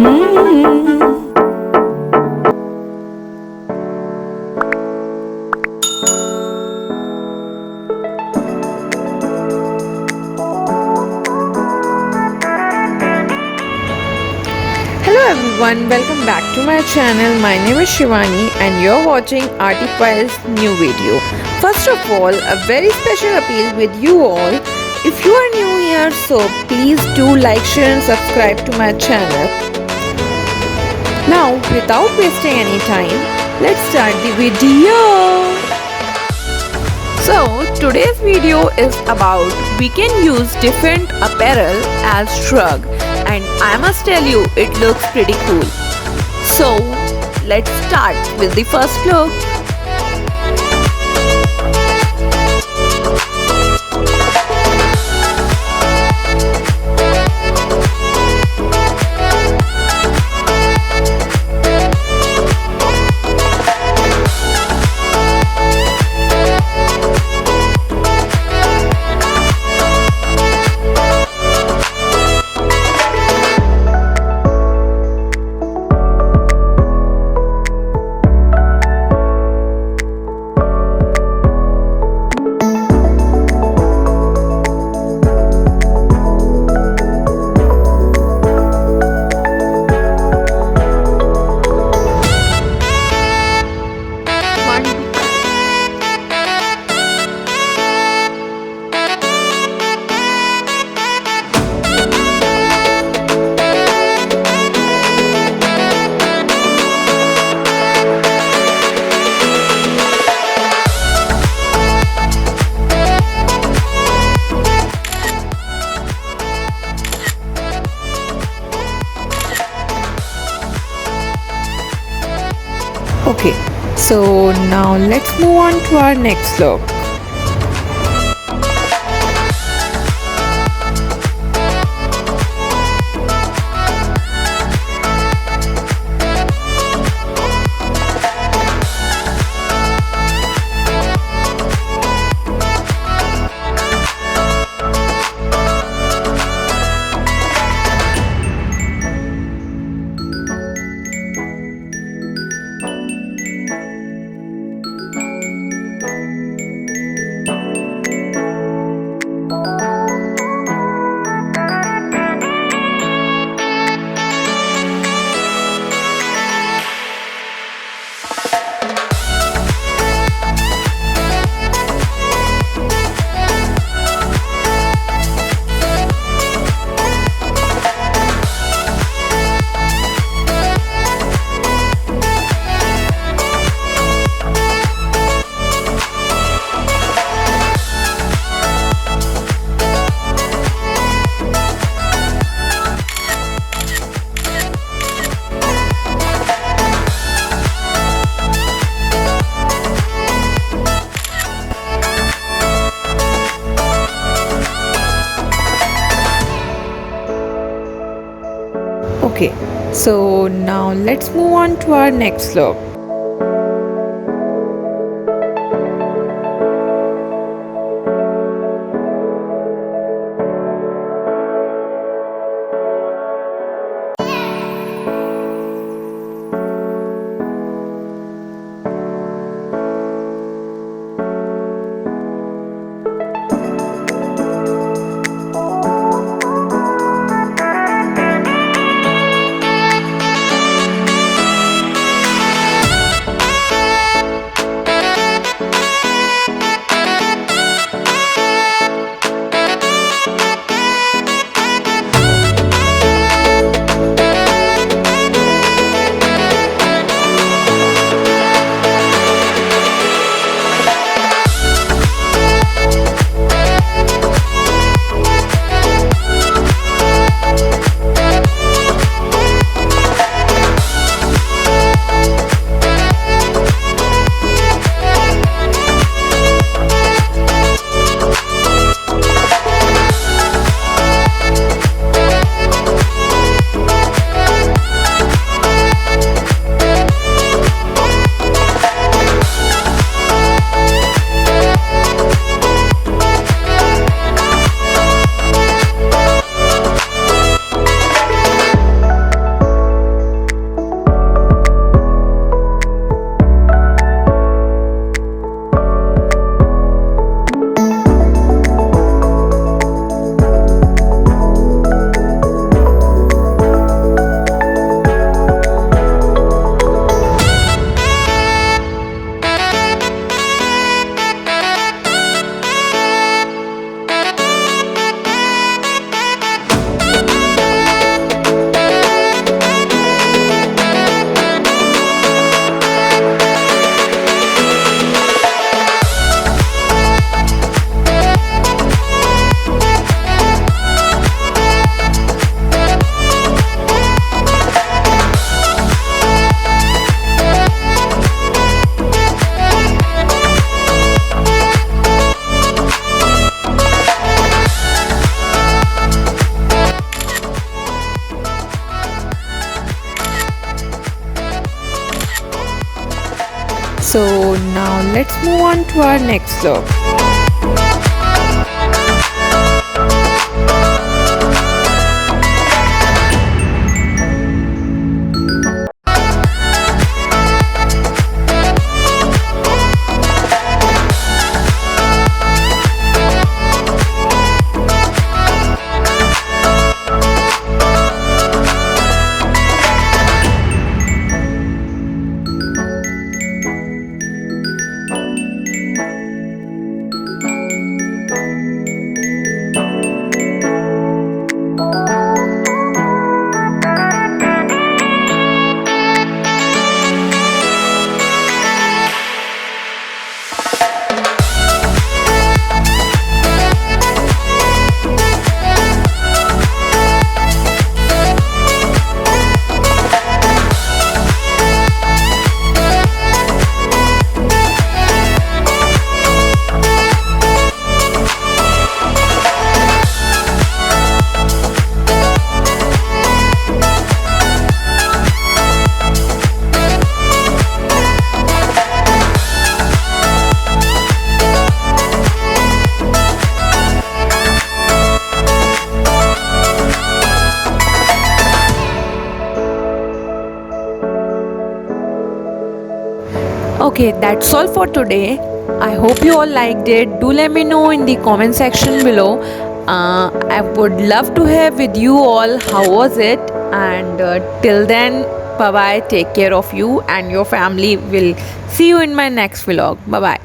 Hmm. Hello everyone, welcome back to my channel. My name is Shivani and you're watching Artifile's new video. First of all, a very special appeal with you all. If you are new here, so please do like, share and subscribe to my channel. Now, without wasting any time, let's start the video. So, today's video is about we can use different apparel as shrug, and I must tell you it looks pretty cool. So, let's start with the first look. Okay, so now let's move on to our next look. Okay, so now let's move on to our next look. So now let's move on to our next look. Okay, that's all for today. I hope you all liked it. Do let me know in the comment section below. I would love to have with you all how was it, and till then, bye bye. Take care of you and your family. Will see you in my next vlog. Bye bye.